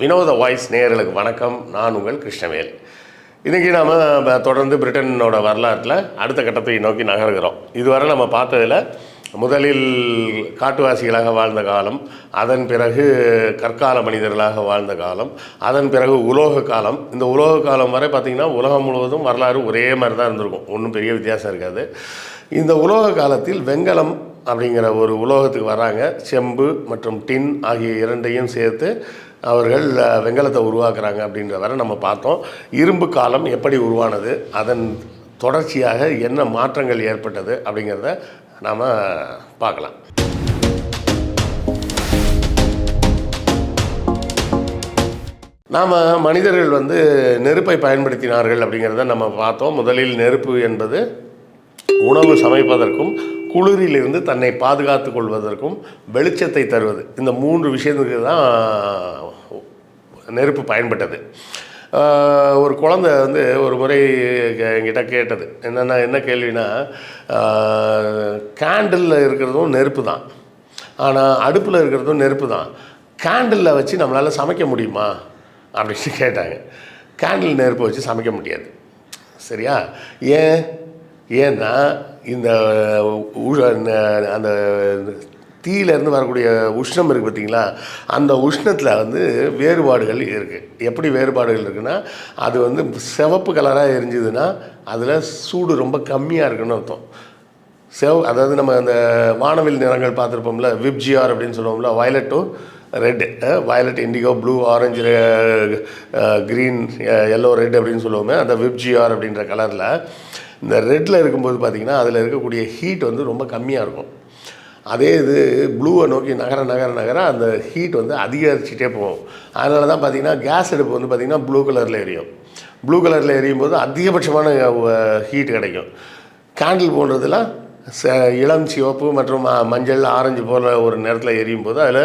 வினோத வாய்ஸ் நேயர்களுக்கு வணக்கம். நான் உங்கள் கிருஷ்ணவேல். இன்றைக்கி நாம் தொடர்ந்து பிரிட்டனோட வரலாற்றில் அடுத்த கட்டத்தை நோக்கி நகர்கிறோம். இதுவரை நம்ம பார்த்ததில் முதலில் காட்டுவாசிகளாக வாழ்ந்த காலம், அதன் பிறகு கற்கால மனிதர்களாக வாழ்ந்த காலம், அதன் பிறகு உலோக காலம். இந்த உலோக காலம் வரை பார்த்திங்கன்னா உலகம் முழுவதும் வரலாறு ஒரே மாதிரி தான் இருந்திருக்கும், ஒன்றும் பெரிய வித்தியாசம் இருக்காது. இந்த உலோக காலத்தில் வெண்கலம் அப்படிங்கிற ஒரு உலோகத்துக்கு வராங்க. செம்பு மற்றும் டின் ஆகிய இரண்டையும் சேர்த்து அவர்கள் வெண்கலத்தை உருவாக்குறாங்க அப்படின்ற வரை நம்ம பார்த்தோம். இரும்பு காலம் எப்படி உருவானது, அதன் தொடர்ச்சியாக என்ன மாற்றங்கள் ஏற்பட்டது அப்படிங்கிறத நாம் பார்க்கலாம். நாம் மனிதர்கள் நெருப்பை பயன்படுத்தினார்கள் அப்படிங்கிறத நம்ம பார்த்தோம். முதலில் நெருப்பு என்பது உணவு சமைப்பதற்கும் குளிரிலிருந்து தன்னை பாதுகாத்து கொள்வதற்கும் வெளிச்சத்தை தருவது, இந்த 3 விஷயத்துக்கு தான் நெருப்பு பயன்பட்டது. ஒரு குழந்தை ஒரு முறை என்கிட்ட கேட்டது என்ன கேள்வினா, கேண்டிலில் இருக்கிறதும் நெருப்பு தான், ஆனால் அடுப்பில் இருக்கிறதும் நெருப்பு தான், கேண்டிலில் வச்சு நம்மளால் சமைக்க முடியுமா அப்படின்னு கேட்டாங்க. கேண்டில் நெருப்பை வச்சு சமைக்க முடியாது. சரியா? ஏன்னா இந்த அந்த தீயிலேருந்து வரக்கூடிய உஷ்ணம் இருக்குது பார்த்திங்களா, அந்த உஷ்ணத்தில் வேறுபாடுகள் இருக்குது. எப்படி வேறுபாடுகள் இருக்குன்னா, அது சிவப்பு கலராக எரிஞ்சுதுன்னா அதில் சூடு ரொம்ப கம்மியாக இருக்குன்னு அர்த்தம். அதாவது நம்ம அந்த வானவில் நிறங்கள் பார்த்துருப்போம்ல, விப்ஜிஆர் அப்படின்னு சொல்லுவோம்ல, violet to red, violet, indigo, blue, orange, green, yellow, red அப்படின்னு சொல்லுவோமே, அந்த விப்ஜிஆர் அப்படின்ற கலரில் இந்த ரெட்டில் இருக்கும்போது பார்த்திங்கன்னா அதில் இருக்கக்கூடிய ஹீட் ரொம்ப கம்மியாக இருக்கும். அதே இது ப்ளூவை நோக்கி நகர அந்த ஹீட் அதிகரிச்சுட்டே போகும். அதனால தான் பார்த்திங்கன்னா கேஸ் அடுப்பு பார்த்திங்கன்னா ப்ளூ கலரில் எரியும். ப்ளூ கலரில் எரியும் போது அதிகபட்சமான ஹீட் கிடைக்கும். கேண்டில் போன்றதுலாம் இளம் சிவப்பு மற்றும் மஞ்சள், ஆரஞ்சு போன்ற ஒரு நேரத்தில் எரியும் போது அதில்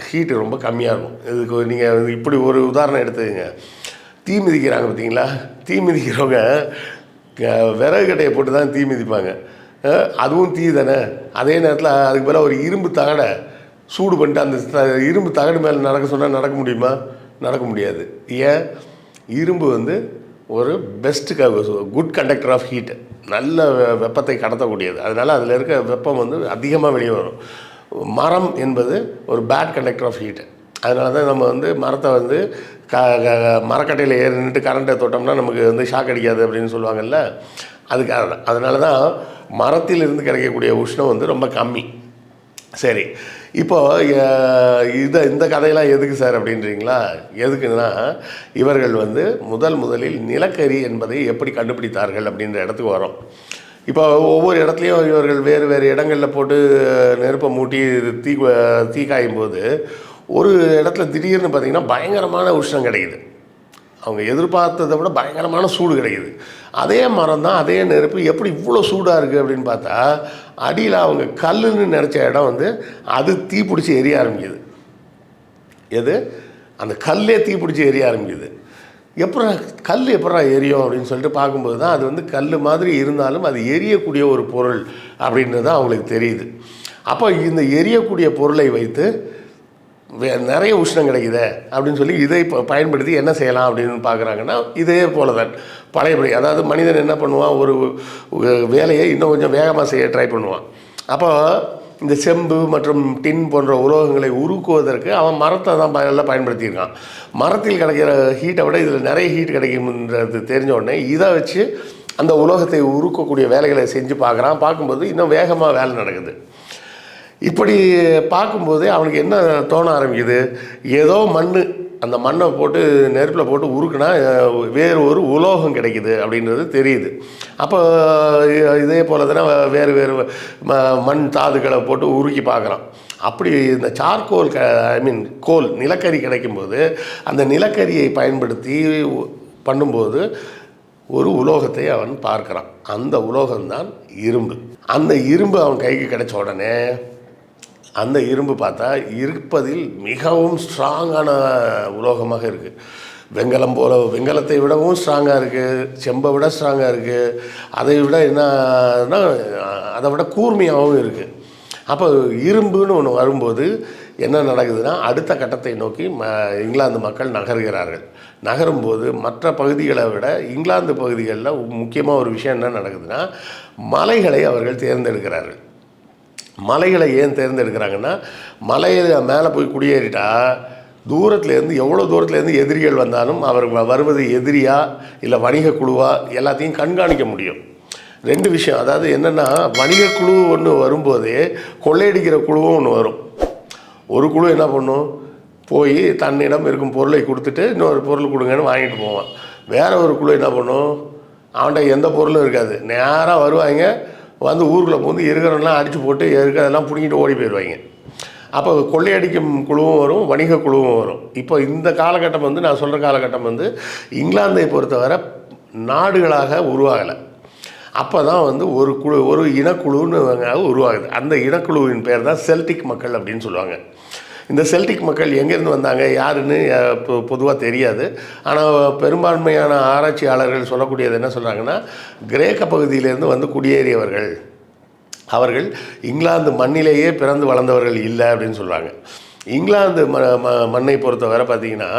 ஹீட்டு ரொம்ப கம்மியாக இருக்கும். இதுக்கு நீங்கள் இப்படி ஒரு உதாரணம் எடுத்துக்கங்க. தீ மிதிக்கிறாங்க பார்த்திங்களா, தீ மிதிக்கிறவங்க விறகு கட்டையை போட்டு தான் தீ மிதிப்பாங்க. அதுவும் தீ தானே. அதே நேரத்தில் அதுக்கு மேலே ஒரு இரும்பு தகடை சூடு பண்ணிட்டு அந்த இரும்பு தகடு மேலே நடக்க சொன்னால் நடக்க முடியுமா? நடக்க முடியாது. ஏன்? இரும்பு ஒரு குட் கண்டக்டர் ஆஃப் ஹீட், நல்ல வெப்பத்தை கடத்தக்கூடியது. அதனால் அதில் இருக்க வெப்பம் அதிகமாக வெளியே வரும். மரம் என்பது ஒரு பேட் கண்டக்டர் ஆஃப் ஹீட்டு. அதனால தான் நம்ம மரத்தை மரக்கட்டையில் ஏறி நின்றுட்டு கரண்ட்டை தொட்டோம்னா நமக்கு ஷாக் அடிக்காது அப்படின்னு சொல்லுவாங்கல்ல, அதுக்காக தான். அதனால தான் மரத்திலிருந்து கிடைக்கக்கூடிய உஷ்ணம் ரொம்ப கம்மி. சரி, இப்போது இந்த கதையெல்லாம் எதுக்கு சார் அப்படின்றீங்களா? எதுக்குன்னா, இவர்கள் முதலில் நிலக்கரி என்பதை எப்படி கண்டுபிடித்தார்கள் அப்படின்ற இடத்துக்கு வரோம். இப்போ ஒவ்வொரு இடத்துலையும் இவர்கள் வேறு வேறு இடங்களில் போட்டு நெருப்பை மூட்டி தீ காயும் போது ஒரு இடத்துல திடீர்னு பார்த்திங்கன்னா பயங்கரமான உஷ்ணம் கிடைக்குது. அவங்க எதிர்பார்த்ததை விட பயங்கரமான சூடு கிடைக்குது. அதே மரம் தான், அதே நெருப்பு எப்படி இவ்வளோ சூடாக இருக்குது அப்படின்னு பார்த்தா, அடியில் அவங்க கல்லுன்னு நினச்ச இடம் அது தீப்பிடிச்சி எரிய ஆரம்பிக்குது. எது? அந்த கல்லே தீப்பிடிச்சி எரிய ஆரம்பிக்குது. கல் எப்படா எரியும் அப்படின்னு சொல்லிட்டு பார்க்கும்போது தான் அது கல் மாதிரி இருந்தாலும் அது எரியக்கூடிய ஒரு பொருள் அப்படின்றது தான் அவங்களுக்கு தெரியுது. அப்போ இந்த எரியக்கூடிய பொருளை வைத்து நிறைய உஷ்ணம் கிடைக்குது அப்படின்னு சொல்லி இதை பயன்படுத்தி என்ன செய்யலாம் அப்படின்னு பார்க்குறாங்கன்னா, இதே போல தான் பழையபடி. அதாவது மனிதன் என்ன பண்ணுவான், ஒரு வேலையை இன்னும் கொஞ்சம் வேகமாக செய்ய ட்ரை பண்ணுவான். அப்போ இந்த செம்பு மற்றும் டின் போன்ற உலோகங்களை உருக்குவதற்கு அவன் மரத்தை தான் எல்லாம் பயன்படுத்தியிருக்கான். மரத்தில் கிடைக்கிற ஹீட்டை விட இதில் நிறைய ஹீட் கிடைக்கும்ன்றது தெரிஞ்ச உடனே இதை வச்சு அந்த உலோகத்தை உருக்கக்கூடிய வேலைகளை செஞ்சு பார்க்கும்போது இன்னும் வேகமாக வேலை நடக்குது. இப்படி பார்க்கும்போதே அவனுக்கு என்ன தோண ஆரம்பிக்குது, ஏதோ அந்த மண்ணை போட்டு நெருப்பில் போட்டு உருக்குனா வேறு ஒரு உலோகம் கிடைக்குது அப்படின்றது தெரியுது. அப்போ இதே போல் தானே வேறு வேறு மண் தாதுக்களை போட்டு உருக்கி பார்க்குறான். அப்படி இந்த சார்கோல் கோல், நிலக்கரி கிடைக்கும்போது அந்த நிலக்கரியை பயன்படுத்தி பண்ணும்போது ஒரு உலோகத்தை அவன் பார்க்குறான். அந்த உலோகம்தான் இரும்பு. அந்த இரும்பு அவன் கைக்கு கிடைச்ச உடனே அந்த இரும்பு பார்த்தா இருப்பதில் மிகவும் ஸ்ட்ராங்கான உலோகமாக இருக்குது. வெங்கலத்தை விடவும் ஸ்ட்ராங்காக இருக்குது, செம்பை விட ஸ்ட்ராங்காக இருக்குது, அதை விட என்னன்னா அதை விட கூர்மையாகவும் இருக்குது. அப்போ இரும்புன்னு ஒன்று வரும்போது என்ன நடக்குதுன்னா அடுத்த கட்டத்தை நோக்கி இங்கிலாந்து மக்கள் நகர்கிறார்கள். நகரும்போது மற்ற பகுதிகளை விட இங்கிலாந்து பகுதிகளில் முக்கியமாக ஒரு விஷயம் என்ன நடக்குதுன்னா, மலைகளை அவர்கள் தேர்ந்தெடுக்கிறார்கள். மலைகளை ஏன் தேர்ந்தெடுக்கிறாங்கன்னா, மலையில் மேலே போய் குடியேறிட்டா தூரத்துலேருந்து எவ்வளோ தூரத்துலேருந்து எதிரிகள் வந்தாலும் அவர் வருவது எதிரியா இல்லை வணிக குழுவா எல்லாத்தையும் கண்காணிக்க முடியும். 2 விஷயம். அதாவது என்னென்னா, வணிக குழு ஒன்று வரும்போதே கொள்ளையடிக்கிற குழுவும் ஒன்று வரும். ஒரு குழு என்ன பண்ணும், போய் தன்னிடம் இருக்கும் பொருளை கொடுத்துட்டு இன்னொரு பொருள் கொடுங்கன்னு வாங்கிட்டு போவான். வேறு ஒரு குழு என்ன பண்ணும், அவன்கிட்ட எந்த பொருளும் இருக்காது, நேராக வருவாங்க, வந்து ஊருக்குள்ளே வந்து இருக்கிறவங்களாம் அடித்து போட்டு இருக்கிறதெல்லாம் பிடிங்கிட்டு ஓடி போயிடுவாங்க. அப்போ கொள்ளையடிக்கும் குழுவும் வரும், வணிக குழுவும் வரும். இப்போ இந்த காலகட்டம் வந்து நான் சொல்கிற காலகட்டம் வந்து இங்கிலாந்தை பொறுத்தவரை நாடுகளாக உருவாகலை. அப்போ தான் வந்து ஒரு இனக்குழுன்னு உருவாகுது. அந்த இனக்குழுவின் பேர் தான் செல்டிக் மக்கள் அப்படின்னு சொல்லுவாங்க. இந்த செல்டிக் மக்கள் எங்கேருந்து வந்தாங்க யாருன்னு பொதுவாக தெரியாது. ஆனால் பெரும்பான்மையான ஆராய்ச்சியாளர்கள் சொல்லக்கூடியது என்ன சொல்கிறாங்கன்னா, கிரேக்க பகுதியிலேருந்து வந்து குடியேறியவர்கள், அவர்கள் இங்கிலாந்து மண்ணிலேயே பிறந்து வளர்ந்தவர்கள் இல்லை அப்படின்னு சொல்கிறாங்க. இங்கிலாந்து மண்ணை பொறுத்தவரை பார்த்திங்கன்னா,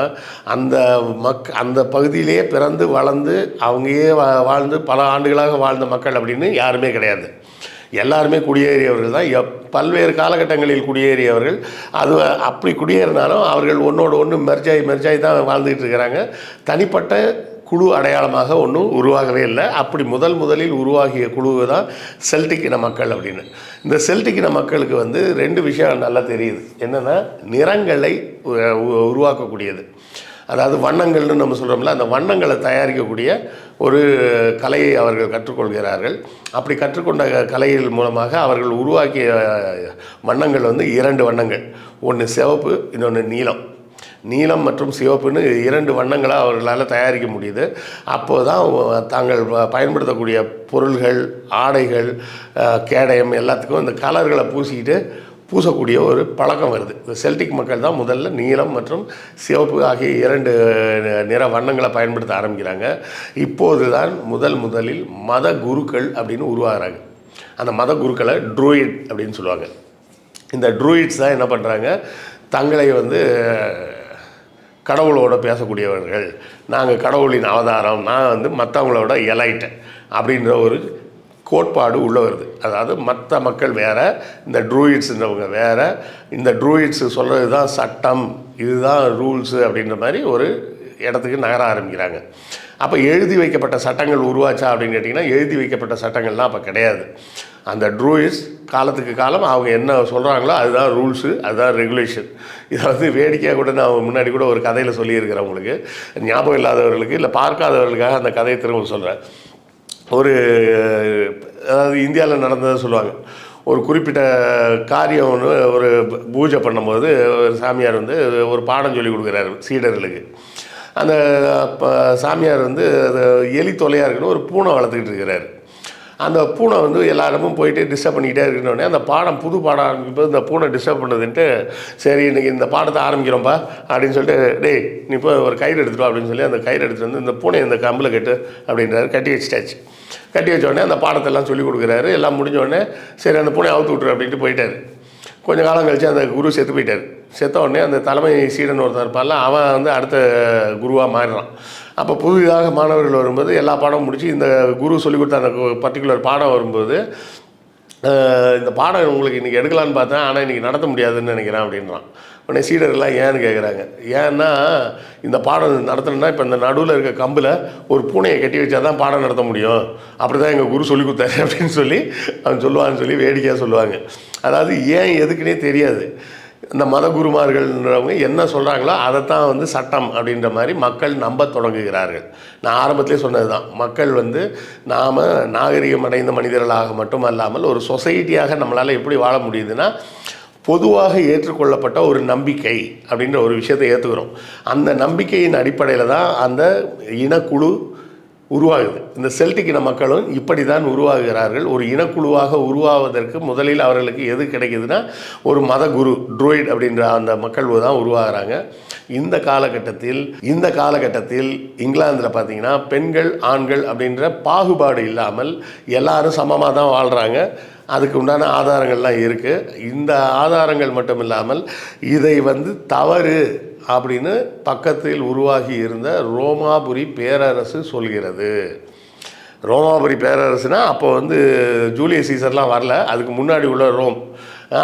அந்த பகுதியிலேயே பிறந்து வளர்ந்து அவங்கயே வாழ்ந்து பல ஆண்டுகளாக வாழ்ந்த மக்கள் அப்படின்னு யாருமே கிடையாது. எல்லாருமே குடியேறியவர்கள் தான். பல்வேறு காலகட்டங்களில் குடியேறியவர்கள். அது அப்படி குடியேறினாலும் அவர்கள் ஒன்றோடு ஒன்று மெர்ஜாய் தான் வாழ்ந்துக்கிட்டு இருக்கிறாங்க. தனிப்பட்ட குழு அடையாளமாக ஒன்றும் உருவாகவே இல்லை. அப்படி முதலில் உருவாகிய குழு தான் செல்டிக் இன மக்கள் அப்படின்னு. இந்த செல்டிக் இன மக்களுக்கு வந்து 2 விஷயம் நல்லா தெரியுது. என்னென்னா, நிறங்களை உருவாக்கக்கூடியது, அதாவது வண்ணங்கள்னு நம்ம சொல்கிறோம்ல, அந்த வண்ணங்களை தயாரிக்கக்கூடிய ஒரு கலையை அவர்கள் கற்றுக்கொள்கிறார்கள். அப்படி கற்றுக்கொண்ட கலைகள் மூலமாக அவர்கள் உருவாக்கிய வண்ணங்கள் வந்து 2 வண்ணங்கள். ஒன்று சிவப்பு, இன்னொன்று நீலம் மற்றும் சிவப்புன்னு 2 வண்ணங்களை அவர்களால் தயாரிக்க முடியுது. அப்போது தான் தாங்கள் பயன்படுத்தக்கூடிய பொருள்கள், ஆடைகள், கேடயம் எல்லாத்துக்கும் இந்த கலர்களை பூசக்கூடிய ஒரு பழக்கம் வருது. இந்த செல்டிக் மக்கள் தான் முதல்ல நீலம் மற்றும் சிவப்பு ஆகிய 2 நிற வண்ணங்களை பயன்படுத்த ஆரம்பிக்கிறாங்க. இப்போது தான் முதலில் மத குருக்கள் அப்படின்னு உருவாகிறாங்க. அந்த மத குருக்களை ட்ரூயிட் அப்படின்னு சொல்லுவாங்க. இந்த ட்ரூயிட்ஸ் தான் என்ன பண்ணுறாங்க, தங்களை வந்து கடவுளோட பேசக்கூடியவர்கள், நாங்கள் கடவுளின் அவதாரம், நான் வந்து மற்றவங்களோட எலைட் அப்படின்ற ஒரு கோட்பாடு உள்ளே வருது. அதாவது மற்ற மக்கள் வேறு, இந்த ட்ரூயிட்ஸுன்றவங்க வேறு. இந்த ட்ரூயிட்ஸு சொல்கிறது தான் சட்டம், இதுதான் ரூல்ஸு அப்படின்ற மாதிரி ஒரு இடத்துக்கு நகர ஆரம்பிக்கிறாங்க. அப்போ எழுதி வைக்கப்பட்ட சட்டங்கள் உருவாச்சா அப்படின்னு கேட்டிங்கன்னா, எழுதி வைக்கப்பட்ட சட்டங்கள்லாம் அப்போ கிடையாது. அந்த ட்ரூயிட்ஸ் காலத்துக்கு காலம் அவங்க என்ன சொல்கிறாங்களோ அதுதான் ரூல்ஸு, அதுதான் ரெகுலேஷன். இதை வந்து வேடிக்கையாக கூட நான் முன்னாடி கூட ஒரு கதையில் சொல்லியிருக்கிறேன். உங்களுக்கு ஞாபகம் இல்லாதவர்களுக்கு இல்லை பார்க்காதவர்களுக்காக அந்த கதையை திரும்ப சொல்கிறேன். அதாவது இந்தியாவில் நடந்ததை சொல்லுவாங்க. ஒரு குறிப்பிட்ட காரியம் ஒன்று ஒரு பூஜை பண்ணும்போது ஒரு சாமியார் வந்து ஒரு பாடம் சொல்லி கொடுக்குறாரு சீடர்களுக்கு. அந்த சாமியார் வந்து அது எலி தொலையாக இருக்குன்னு ஒரு பூனை வளர்த்துக்கிட்டு இருக்கிறாரு. அந்த பூனை வந்து எல்லாருமும் போயிட்டு டிஸ்டர்ப் பண்ணிக்கிட்டே இருக்கணுன்னே அந்த புது பாடம் ஆரம்பிக்கும்போது இந்த பூனை டிஸ்டர்ப் பண்ணுதுன்ட்டு, சரி இன்றைக்கி இந்த பாடத்தை ஆரம்பிக்கிறோம்ப்பா அப்படின்னு சொல்லிட்டு, டேய் நீ இப்போ ஒரு கயிறு எடுத்துட்டோம் அப்படின்னு சொல்லி அந்த கயிறு எடுத்துகிட்டு வந்து இந்த பூனை இந்த கம்பில் கட்டு அப்படின்றாரு. கட்டி வச்சிட்டாச்சு. கட்டி வச்சோடனே அந்த பாடத்தெல்லாம் சொல்லிக் கொடுக்குறாரு. எல்லாம் முடிஞ்சோடனே சரி அந்த பூனை அவுத்து விட்ரு அப்படின்ட்டு போயிட்டார். கொஞ்சம் காலம் கழித்து அந்த குரு செத்து போயிட்டார். செத்த உடனே அந்த தலைமை சீடன் ஒருத்தர் இருப்பார்ல, அவன் வந்து அடுத்த குருவாக மாறினான். அப்போ புதிதாக மாணவர்கள் வரும்போது எல்லா பாடமும் முடித்து இந்த குரு சொல்லிக் கொடுத்த அந்த பர்டிகுலர் பாடம் வரும்போது, இந்த பாடம் உங்களுக்கு இன்றைக்கி எடுக்கலான்னு பார்த்தேன், ஆனால் இன்றைக்கி நடத்த முடியாதுன்னு நினைக்கிறேன் அப்படின்றான். உடனே சீடர்கள்லாம் ஏன்னு கேட்குறாங்க. ஏன்னா இந்த பாடம் நடத்தணுன்னா இப்போ இந்த நடுவில் இருக்க கம்பில் ஒரு பூனையை கட்டி வச்சா தான் பாடம் நடத்த முடியும், அப்படி தான் எங்கள் குரு சொல்லி கொடுத்தாரு அப்படின்னு சொல்லி அவன் சொல்லுவான்னு சொல்லி வேடிக்கையாக சொல்லுவாங்க. அதாவது ஏன் எதுக்குன்னே தெரியாது. இந்த மத குருமார்கள்ன்றவங்க என்ன சொல்கிறாங்களோ அதைத்தான் வந்து சட்டம் அப்படின்ற மாதிரி மக்கள் நம்ப தொடங்குகிறார்கள். நான் ஆரம்பத்திலே சொன்னது தான், மக்கள் வந்து நாம் நாகரிகம் அடைந்த மனிதர்களாக மட்டும் அல்லாமல் ஒரு சொசைட்டியாக நம்மளால் எப்படி வாழ முடியுதுன்னா, பொதுவாக ஏற்றுக்கொள்ளப்பட்ட ஒரு நம்பிக்கை அப்படின்ற ஒரு விஷயத்தை ஏற்றுக்கிறோம். அந்த நம்பிக்கையின் அடிப்படையில் தான் அந்த இனக்குழு உருவாகுது. இந்த செல்டிக் இன மக்களும் இப்படி தான் உருவாகிறார்கள். ஒரு இனக்குழுவாக உருவாவதற்கு முதலில் அவர்களுக்கு எது கிடைக்குதுன்னா, ஒரு மத குரு ட்ரூயிட் அப்படின்ற அந்த மக்கள் தான் உருவாகிறாங்க. இந்த காலகட்டத்தில் இங்கிலாந்தில் பார்த்திங்கன்னா பெண்கள் ஆண்கள் அப்படின்ற பாகுபாடு இல்லாமல் எல்லாரும் சமமாக தான் வாழ்கிறாங்க. அதுக்கு உண்டான ஆதாரங்கள்லாம் இருக்குது. இந்த ஆதாரங்கள் மட்டும் இல்லாமல் இதை தவறு அப்படின்னு பக்கத்தில் உருவாகி இருந்த ரோமாபுரி பேரரசு சொல்கிறது. ரோமாபுரி பேரரசுனால் அப்போ ஜூலியஸ் சீசர்லாம் வரல, அதுக்கு முன்னாடி உள்ள ரோம்.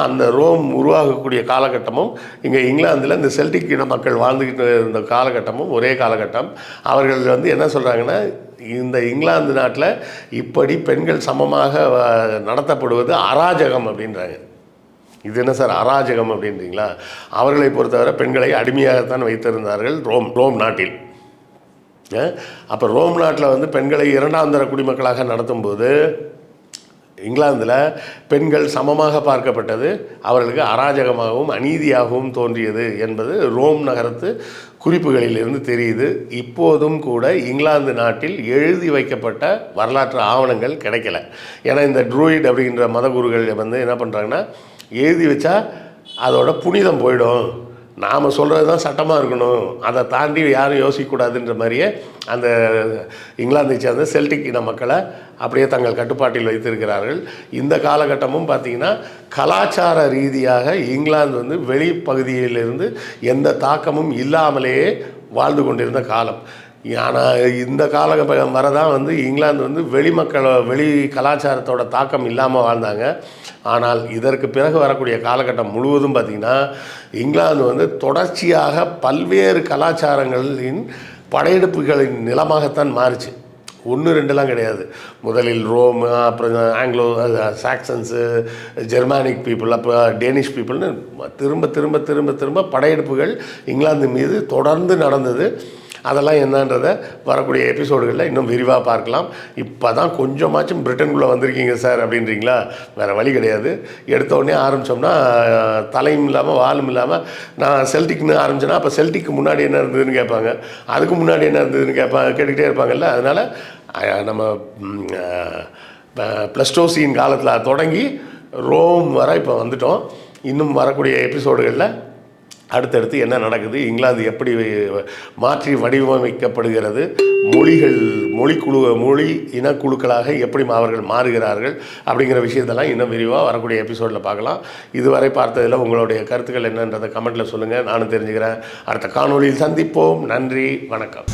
அந்த ரோம் உருவாகக்கூடிய காலகட்டமும் இங்கே இங்கிலாந்தில் இந்த செல்டிக் இன மக்கள் வாழ்ந்துக்கிட்டு இருந்த காலகட்டமும் ஒரே காலகட்டம். அவர்கள் என்ன சொல்கிறாங்கன்னா, இந்த இங்கிலாந்து நாட்டில் இப்படி பெண்கள் சமமாக நடத்தப்படுவது அராஜகம் அப்படின்றாங்க. இது என்ன சார் அராஜகம் அப்படின்றீங்களா? அவர்களை பொறுத்தவரை பெண்களை அடிமையாகத்தான் வைத்திருந்தார்கள் ரோம் நாட்டில். அப்போ ரோம் நாட்டில் பெண்களை இரண்டாம் தர குடிமக்களாக நடத்தும்போது இங்கிலாந்தில் பெண்கள் சமமாக பார்க்கப்பட்டது அவர்களுக்கு அராஜகமாகவும் அநீதியாகவும் தோன்றியது என்பது ரோம் நகரத்து குறிப்புகளிலிருந்து தெரியுது. இப்போதும் கூட இங்கிலாந்து நாட்டில் எழுதி வைக்கப்பட்ட வரலாற்று ஆவணங்கள் கிடைக்கல. ஏன்னா இந்த ட்ரூயிட் அப்படின்ற மதகுருகள் என்ன பண்ணுறாங்கன்னா, எழுதி வச்சா அதோட புனிதம் போயிடும், நாம் சொல்கிறது தான் சட்டமாக இருக்கணும், அதை தாண்டி யாரும் யோசிக்கக்கூடாதுன்ற மாதிரியே அந்த இங்கிலாந்தை சேர்ந்த செல்டிக் இன மக்களை அப்படியே தங்கள் கட்டுப்பாட்டில் வைத்திருக்கிறார்கள். இந்த காலகட்டமும் பார்த்திங்கன்னா கலாச்சார ரீதியாக இங்கிலாந்து வெளிப்பகுதியிலிருந்து எந்த தாக்கமும் இல்லாமலேயே வாழ்ந்து கொண்டிருந்த காலம். ஆனால் இந்த காலகட்டம் வரதான் இங்கிலாந்து வெளி கலாச்சாரத்தோட தாக்கம் இல்லாமல் வாழ்ந்தாங்க. ஆனால் இதற்கு பிறகு வரக்கூடிய காலகட்டம் முழுவதும் பார்த்திங்கன்னா இங்கிலாந்து தொடர்ச்சியாக பல்வேறு கலாச்சாரங்களின் படையெடுப்புகளின் நிலமாகத்தான் மாறிச்சு. 1-2 கிடையாது. முதலில் ரோம், அப்புறம் ஆங்கிலோ சாக்சன்ஸு, ஜெர்மானிக் பீப்புள், அப்புறம் டேனிஷ் பீப்புள்னு திரும்ப திரும்ப திரும்ப திரும்ப படையெடுப்புகள் இங்கிலாந்து மீது தொடர்ந்து நடந்தது. அதெல்லாம் என்னன்றதை வரக்கூடிய எபிசோடுகளில் இன்னும் விரிவாக பார்க்கலாம். இப்போ தான் கொஞ்சமாச்சும் பிரிட்டனுக்குள்ளே வந்திருக்கீங்க சார் அப்படின்றீங்களா? வேறு வழி கிடையாது. எடுத்தோடனே ஆரம்பித்தோம்னா தலையும் இல்லாமல் வாலும் இல்லாமல் நான் செல்டிக்னு ஆரம்பித்தேன்னா அப்போ செல்டிக்கு முன்னாடி என்ன இருந்ததுன்னு கேட்பாங்க, அதுக்கு முன்னாடி என்ன இருந்ததுன்னு கேட்டுக்கிட்டே இருப்பாங்கல்ல. அதனால் நம்ம பிளஸ்டோசியின் காலத்தில் தொடங்கி ரோம் வர இப்போ வந்துட்டோம். இன்னும் வரக்கூடிய எபிசோடுகளில் அடுத்தடுத்து என்ன நடக்குது, இங்கிலாந்து எப்படி மாற்றி வடிவமைக்கப்படுகிறது, மொழி இனக்குழுக்களாக எப்படி அவர்கள் மாறுகிறார்கள் அப்படிங்கிற விஷயத்தெல்லாம் இன்னும் விரிவாக வரக்கூடிய எபிசோடில் பார்க்கலாம். இதுவரை பார்த்ததில் உங்களுடைய கருத்துக்கள் என்னன்றதை கமெண்ட்டில் சொல்லுங்கள், நானும் தெரிஞ்சுக்கிறேன். அடுத்த காணொளியில் சந்திப்போம். நன்றி, வணக்கம்.